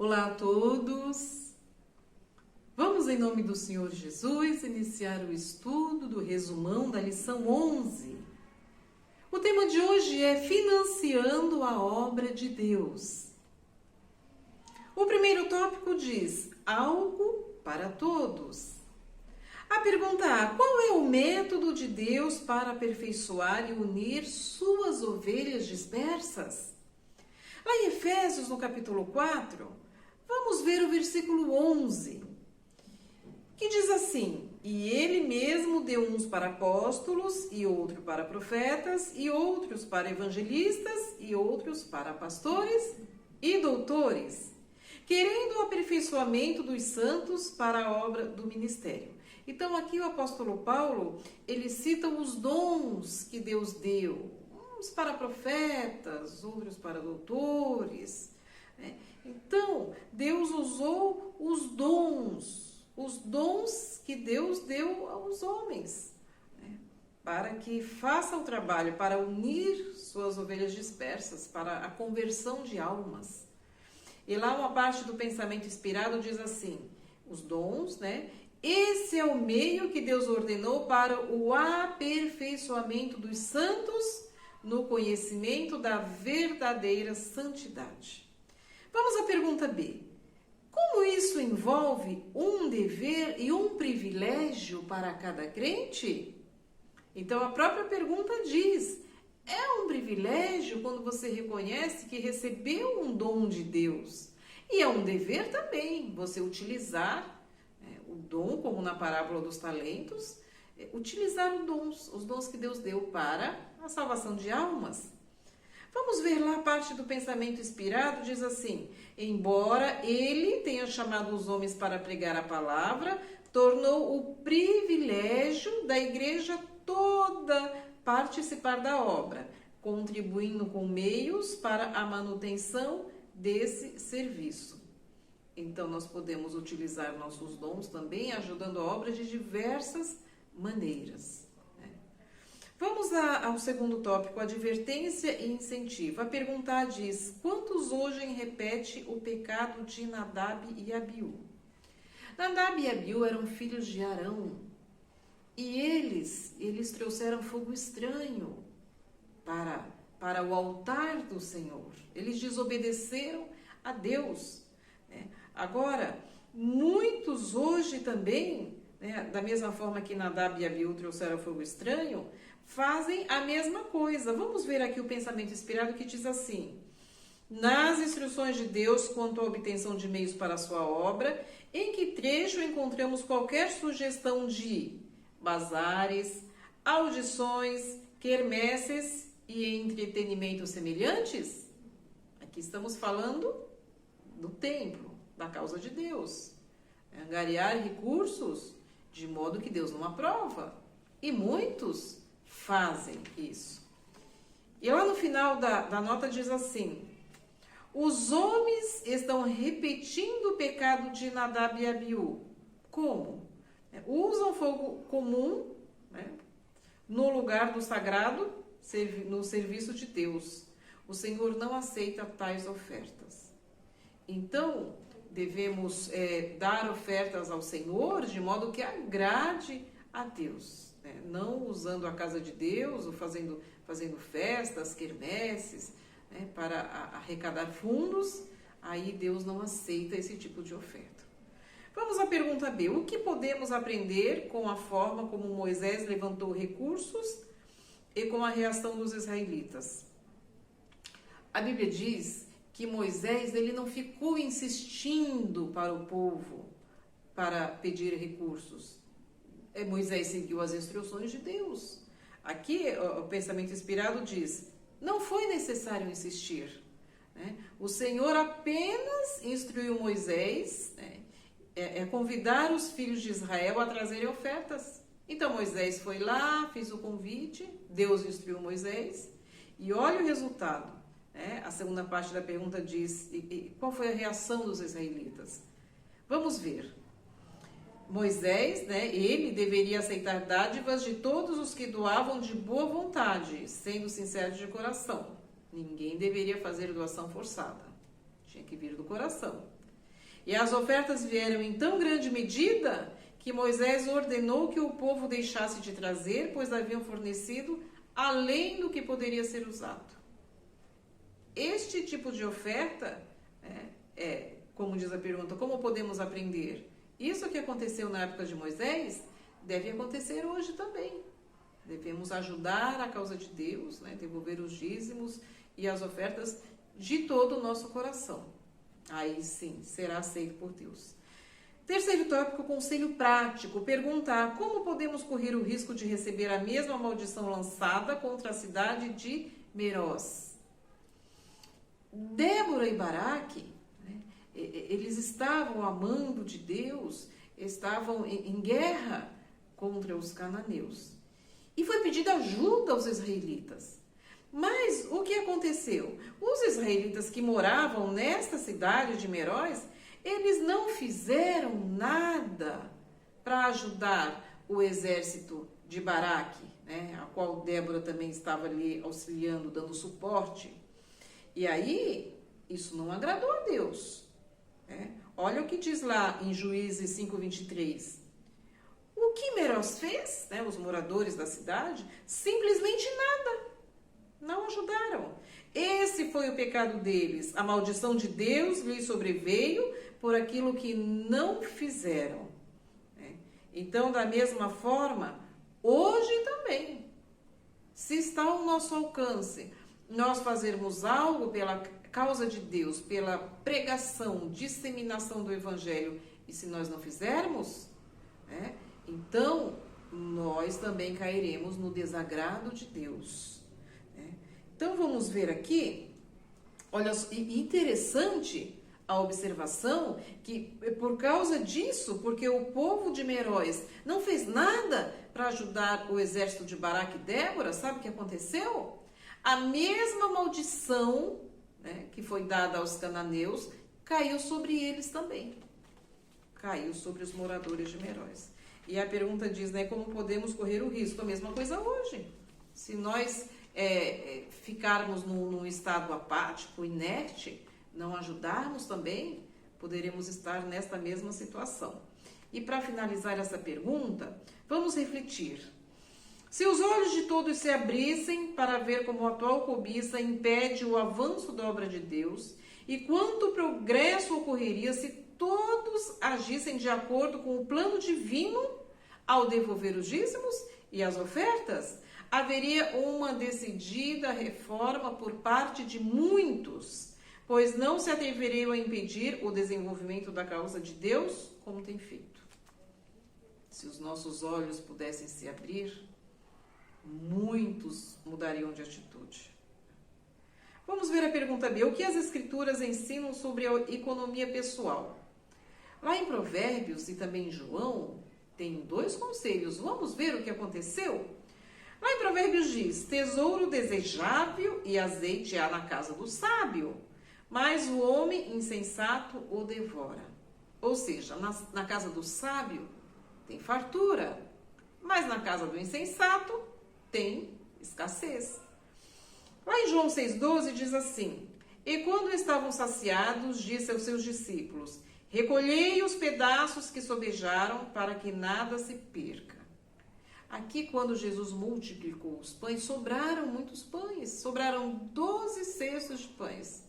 Olá a todos! Vamos, em nome do Senhor Jesus, iniciar o estudo do resumão da lição 11. O tema de hoje é Financiando a Obra de Deus. O primeiro tópico diz, algo para todos. A pergunta A, qual é o método de Deus para aperfeiçoar e unir suas ovelhas dispersas? Lá em Efésios, no capítulo 4, vamos ver o versículo 11, que diz assim, e ele mesmo deu uns para apóstolos, e outros para profetas, e outros para evangelistas, e outros para pastores e doutores, querendo o aperfeiçoamento dos santos para a obra do ministério. Então aqui o apóstolo Paulo, ele cita os dons que Deus deu, uns para profetas, outros para doutores, né? Então, Deus usou os dons que Deus deu aos homens, né? Para que façam o trabalho, para unir suas ovelhas dispersas, para a conversão de almas. E lá uma parte do pensamento inspirado diz assim, os dons, né? Esse é o meio que Deus ordenou para o aperfeiçoamento dos santos no conhecimento da verdadeira santidade. Vamos à pergunta B. Como isso envolve um dever e um privilégio para cada crente? Então a própria pergunta diz, é um privilégio quando você reconhece que recebeu um dom de Deus. E é um dever também você utilizar o dom, como na parábola dos talentos, utilizar os dons que Deus deu para a salvação de almas. Vamos ver lá a parte do pensamento inspirado, diz assim, embora ele tenha chamado os homens para pregar a palavra, tornou o privilégio da igreja toda participar da obra, contribuindo com meios para a manutenção desse serviço. Então, nós podemos utilizar nossos dons também, ajudando a obra de diversas maneiras. Vamos ao segundo tópico, advertência e incentivo. A pergunta diz, quantos hoje repete o pecado de Nadab e Abiú? Nadab e Abiú eram filhos de Arão e eles trouxeram fogo estranho para o altar do Senhor. Eles desobedeceram a Deus. Agora, muitos hoje também, da mesma forma que Nadab e Abiú trouxeram fogo estranho, fazem a mesma coisa. Vamos ver aqui o pensamento inspirado que diz assim, nas instruções de Deus quanto à obtenção de meios para a sua obra, em que trecho encontramos qualquer sugestão de bazares, audições, quermesses e entretenimentos semelhantes? Aqui estamos falando do templo, da causa de Deus. Angariar recursos de modo que Deus não aprova. E muitos fazem isso. E lá no final da nota diz assim, os homens estão repetindo o pecado de Nadab e Abiú. Como? Usam fogo comum, no lugar do sagrado, no serviço de Deus. O Senhor não aceita tais ofertas. Então, devemos dar ofertas ao Senhor de modo que agrade a Deus. Não usando a casa de Deus ou fazendo festas, quermesses, para arrecadar fundos, aí Deus não aceita esse tipo de oferta. Vamos à pergunta B. O que podemos aprender com a forma como Moisés levantou recursos e com a reação dos israelitas? A Bíblia diz que Moisés ele não ficou insistindo para o povo para pedir recursos. Moisés seguiu as instruções de Deus. Aqui o pensamento inspirado diz, não foi necessário insistir. O Senhor apenas instruiu Moisés, convidar os filhos de Israel a trazerem ofertas. Então Moisés foi lá, fez o convite, Deus instruiu Moisés, e olha o resultado. A segunda parte da pergunta diz, qual foi a reação dos israelitas? Vamos ver. Moisés, ele deveria aceitar dádivas de todos os que doavam de boa vontade, sendo sinceros de coração. Ninguém deveria fazer doação forçada. Tinha que vir do coração. E as ofertas vieram em tão grande medida que Moisés ordenou que o povo deixasse de trazer, pois haviam fornecido além do que poderia ser usado. Este tipo de oferta como diz a pergunta, como podemos aprender? Isso que aconteceu na época de Moisés deve acontecer hoje também. Devemos ajudar a causa de Deus, devolver os dízimos e as ofertas de todo o nosso coração. Aí sim, será aceito por Deus. Terceiro tópico, conselho prático. Perguntar como podemos correr o risco de receber a mesma maldição lançada contra a cidade de Meroz. Débora e Baraque, eles estavam amando de Deus, estavam em guerra contra os cananeus. E foi pedida ajuda aos israelitas. Mas o que aconteceu? Os israelitas que moravam nesta cidade de Meroz, eles não fizeram nada para ajudar o exército de Baraque, a qual Débora também estava ali auxiliando, dando suporte. E aí, isso não agradou a Deus. Olha o que diz lá em Juízes 5:23. O que Meroz fez, os moradores da cidade, simplesmente nada. Não ajudaram. Esse foi o pecado deles. A maldição de Deus lhes sobreveio por aquilo que não fizeram. Então, da mesma forma, hoje também, se está ao nosso alcance, nós fazermos algo pela causa de Deus, pela pregação, disseminação do Evangelho, e se nós não fizermos, então nós também cairemos no desagrado de Deus. Então vamos ver aqui, olha, interessante a observação que por causa disso, porque o povo de Meroz não fez nada para ajudar o exército de Baraque e Débora, sabe o que aconteceu? A mesma maldição que foi dada aos cananeus caiu sobre eles também. Caiu sobre os moradores de Meroz. E a pergunta diz, como podemos correr o risco? A mesma coisa hoje. Se nós ficarmos num estado apático, inerte, não ajudarmos também, poderemos estar nesta mesma situação. E para finalizar essa pergunta, vamos refletir. Se os olhos de todos se abrissem para ver como a atual cobiça impede o avanço da obra de Deus, e quanto progresso ocorreria se todos agissem de acordo com o plano divino ao devolver os dízimos e as ofertas, haveria uma decidida reforma por parte de muitos, pois não se atreveriam a impedir o desenvolvimento da causa de Deus como tem feito. Se os nossos olhos pudessem se abrir, muitos mudariam de atitude. Vamos ver a pergunta B. O que as Escrituras ensinam sobre a economia pessoal? Lá em Provérbios e também em João, tem 2 conselhos. Vamos ver o que aconteceu? Lá em Provérbios diz, tesouro desejável e azeite há na casa do sábio, mas o homem insensato o devora. Ou seja, na casa do sábio tem fartura, mas na casa do insensato tem escassez. Lá em João 6,12 diz assim, e quando estavam saciados, disse aos seus discípulos, recolhei os pedaços que sobejaram para que nada se perca. Aqui, quando Jesus multiplicou os pães, sobraram muitos pães, sobraram 12 cestos de pães.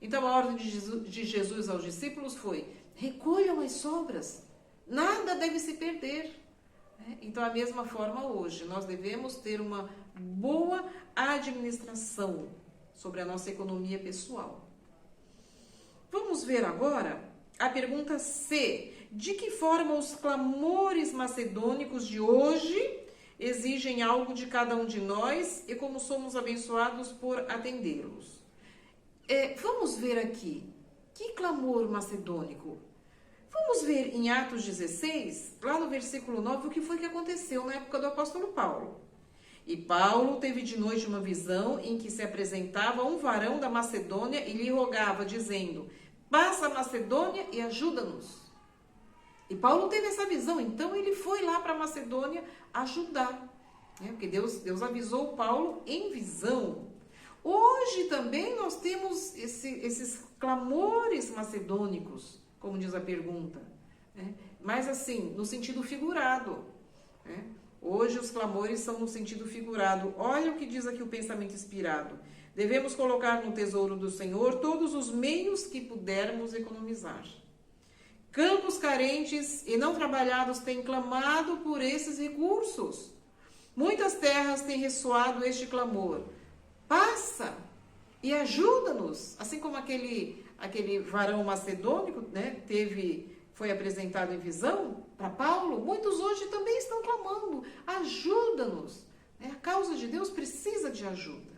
Então, a ordem de Jesus aos discípulos foi, recolham as sobras, nada deve se perder. Então, da mesma forma hoje, nós devemos ter uma boa administração sobre a nossa economia pessoal. Vamos ver agora a pergunta C. De que forma os clamores macedônicos de hoje exigem algo de cada um de nós e como somos abençoados por atendê-los? Vamos ver aqui. Que clamor macedônico? Vamos ver em Atos 16, lá no versículo 9, o que foi que aconteceu na época do apóstolo Paulo. E Paulo teve de noite uma visão em que se apresentava um varão da Macedônia e lhe rogava, dizendo, passa a Macedônia e ajuda-nos. E Paulo teve essa visão, então ele foi lá para a Macedônia ajudar. Porque Deus avisou Paulo em visão. Hoje também nós temos esses clamores macedônicos, como diz a pergunta, né? Mas assim, no sentido figurado, né? Hoje os clamores são no sentido figurado. Olha o que diz aqui o pensamento inspirado. Devemos colocar no tesouro do Senhor todos os meios que pudermos economizar. Campos carentes e não trabalhados têm clamado por esses recursos. Muitas terras têm ressoado este clamor. Passa e ajuda-nos. Assim como aquele varão macedônico, né, foi apresentado em visão para Paulo, muitos hoje também estão clamando. Ajuda-nos. A causa de Deus precisa de ajuda.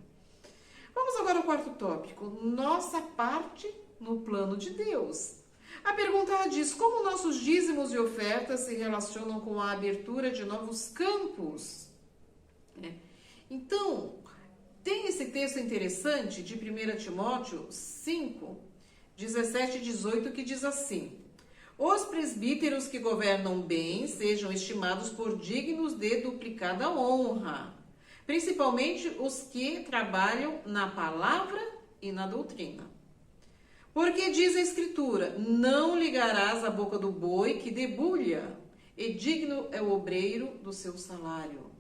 Vamos agora ao quarto tópico. Nossa parte no plano de Deus. A pergunta diz: como nossos dízimos e ofertas se relacionam com a abertura de novos campos? Então, tem esse texto interessante de 1 Timóteo 5, 17 e 18, que diz assim: os presbíteros que governam bem sejam estimados por dignos de duplicada honra, principalmente os que trabalham na palavra e na doutrina. Porque diz a Escritura: não ligarás a boca do boi que debulha, e digno é o obreiro do seu salário.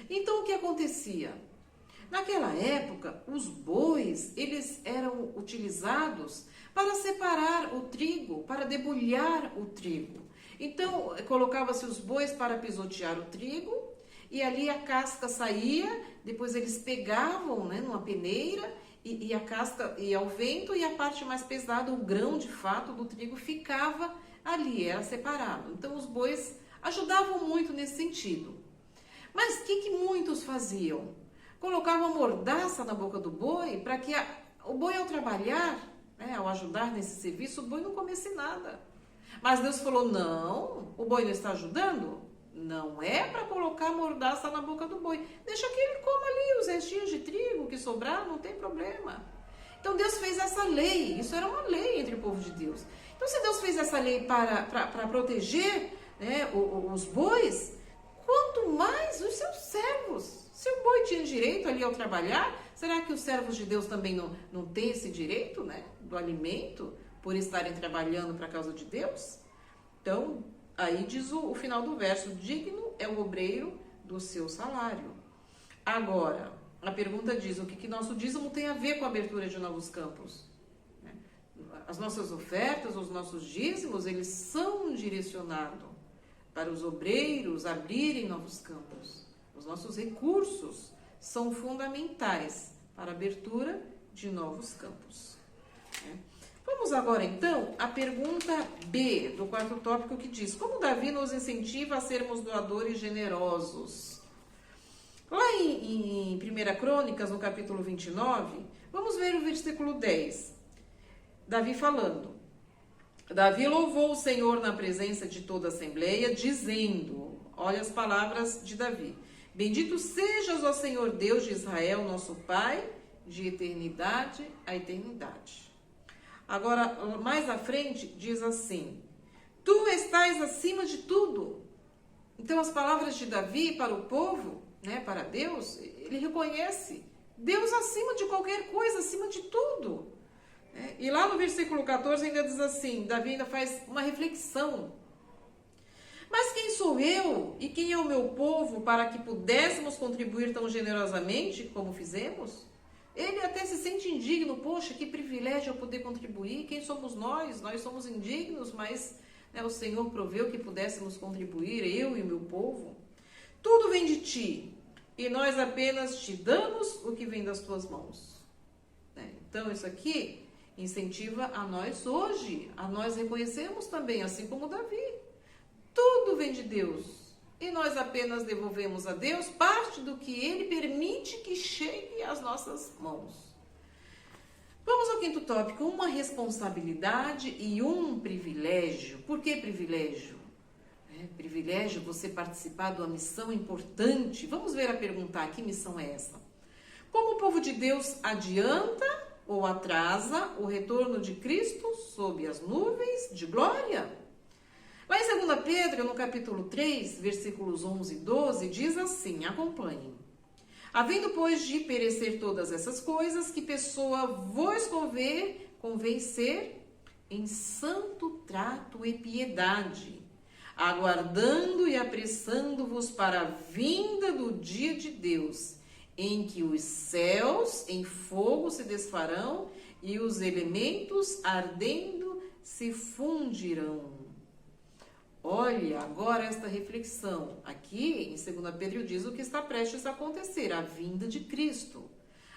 Então, o que acontecia? Naquela época, os bois, eles eram utilizados para separar o trigo, para debulhar o trigo. Então, colocava-se os bois para pisotear o trigo, e ali a casca saía, depois eles pegavam, né, numa peneira, e a casca ia ao vento, e a parte mais pesada, o grão de fato do trigo, ficava ali, era separado. Então os bois ajudavam muito nesse sentido. Mas o que muitos faziam? Colocavam mordaça na boca do boi, para que o boi, ao trabalhar, né, ao ajudar nesse serviço, o boi não comesse nada. Mas Deus falou: não, o boi não está ajudando? Não é para colocar mordaça na boca do boi. Deixa que ele coma ali os restinhos de trigo que sobrar, não tem problema. Então Deus fez essa lei. Isso era uma lei entre o povo de Deus. Então, se Deus fez essa lei para proteger, né, os bois, quanto mais os seus servos. Se o boi tinha direito ali ao trabalhar, será que os servos de Deus também não têm esse direito, né, do alimento, por estarem trabalhando para a causa de Deus? Então, aí diz o final do verso: digno é o obreiro do seu salário. Agora, a pergunta diz: o que nosso dízimo tem a ver com a abertura de novos campos? As nossas ofertas, os nossos dízimos, eles são direcionados para os obreiros abrirem novos campos. Os nossos recursos são fundamentais para a abertura de novos campos. Vamos agora, então, à pergunta B do quarto tópico, que diz: como Davi nos incentiva a sermos doadores generosos? Lá em 1 Crônicas, no capítulo 29, vamos ver o versículo 10. Davi falando: Davi louvou o Senhor na presença de toda a assembleia, dizendo, olha as palavras de Davi: bendito sejas, ó Senhor Deus de Israel, nosso Pai, de eternidade a eternidade. Agora, mais à frente, diz assim: tu estás acima de tudo. Então, as palavras de Davi para o povo, né, para Deus, ele reconhece Deus acima de qualquer coisa, acima de tudo. E lá no versículo 14 ainda diz assim, Davi ainda faz uma reflexão: mas quem sou eu e quem é o meu povo para que pudéssemos contribuir tão generosamente como fizemos? Ele até se sente indigno. Poxa, que privilégio eu poder contribuir. Quem somos nós? Nós somos indignos, mas, né, o Senhor proveu que pudéssemos contribuir, eu e meu povo. Tudo vem de ti, e nós apenas te damos o que vem das tuas mãos. Então, isso aqui incentiva a nós hoje, a nós reconhecermos também, assim como Davi. Tudo vem de Deus. E nós apenas devolvemos a Deus parte do que Ele permite que chegue às nossas mãos. Vamos ao quinto tópico: uma responsabilidade e um privilégio. Por que privilégio? Privilégio você participar de uma missão importante. Vamos ver a perguntar: que missão é essa? Como o povo de Deus adianta ou atrasa o retorno de Cristo sob as nuvens de glória? Lá em 2 Pedro, no capítulo 3, versículos 11 e 12, diz assim, acompanhem: havendo, pois, de perecer todas essas coisas, que pessoa vos convencer, em santo trato e piedade, aguardando e apressando-vos para a vinda do dia de Deus, em que os céus em fogo se desfarão e os elementos ardendo se fundirão. Olha agora esta reflexão. Aqui em 2 Pedro diz o que está prestes a acontecer, a vinda de Cristo.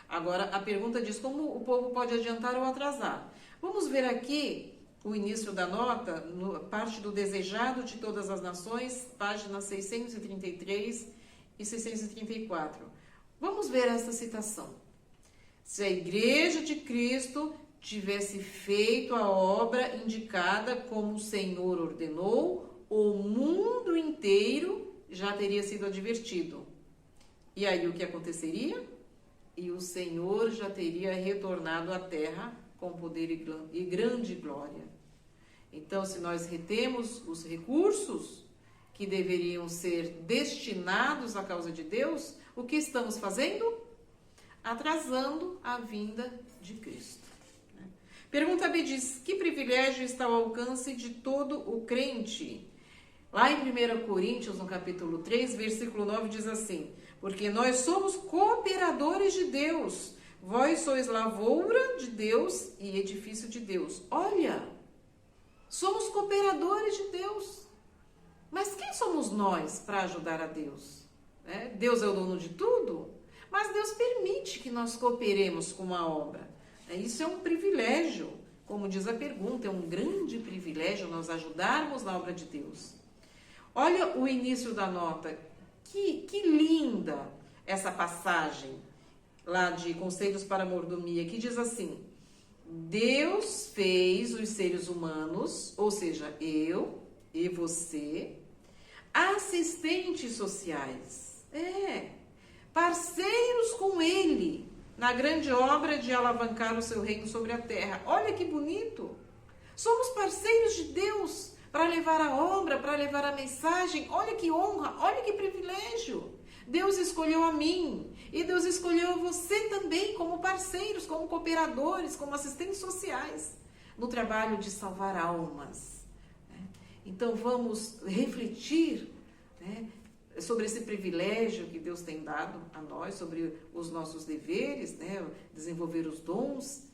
Agora a pergunta diz como o povo pode adiantar ou atrasar. Vamos ver aqui o início da nota, parte do Desejado de Todas as Nações, páginas 633 e 634. Vamos ver essa citação. Se a Igreja de Cristo tivesse feito a obra indicada como o Senhor ordenou, o mundo inteiro já teria sido advertido. E aí o que aconteceria? E o Senhor já teria retornado à terra com poder e grande glória. Então, se nós retemos os recursos que deveriam ser destinados à causa de Deus, o que estamos fazendo? Atrasando a vinda de Cristo. Pergunta B diz, que privilégio está ao alcance de todo o crente? Lá em 1 Coríntios, no capítulo 3, versículo 9, diz assim, porque nós somos cooperadores de Deus, vós sois lavoura de Deus e edifício de Deus. Olha, somos cooperadores de Deus. Mas quem somos nós para ajudar a Deus? Deus é o dono de tudo, mas Deus permite que nós cooperemos com a obra. Isso é um privilégio, como diz a pergunta, é um grande privilégio nós ajudarmos na obra de Deus. Olha o início da nota, que linda essa passagem lá de Conselhos para a Mordomia, que diz assim, Deus fez os seres humanos, ou seja, eu e você, assistentes sociais, parceiros com Ele, na grande obra de alavancar o seu reino sobre a terra. Olha que bonito! Somos parceiros de Deus para levar a obra, para levar a mensagem. Olha que honra, olha que privilégio! Deus escolheu a mim e Deus escolheu a você também como parceiros, como cooperadores, como assistentes sociais no trabalho de salvar almas. Então vamos refletir, sobre esse privilégio que Deus tem dado a nós, sobre os nossos deveres, desenvolver os dons,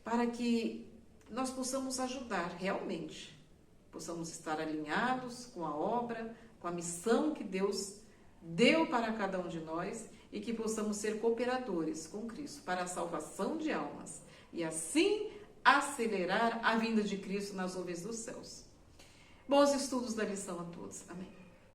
para que nós possamos ajudar realmente, possamos estar alinhados com a obra, com a missão que Deus deu para cada um de nós e que possamos ser cooperadores com Cristo para a salvação de almas e assim acelerar a vinda de Cristo nas nuvens dos céus. Bons estudos da lição a todos. Amém.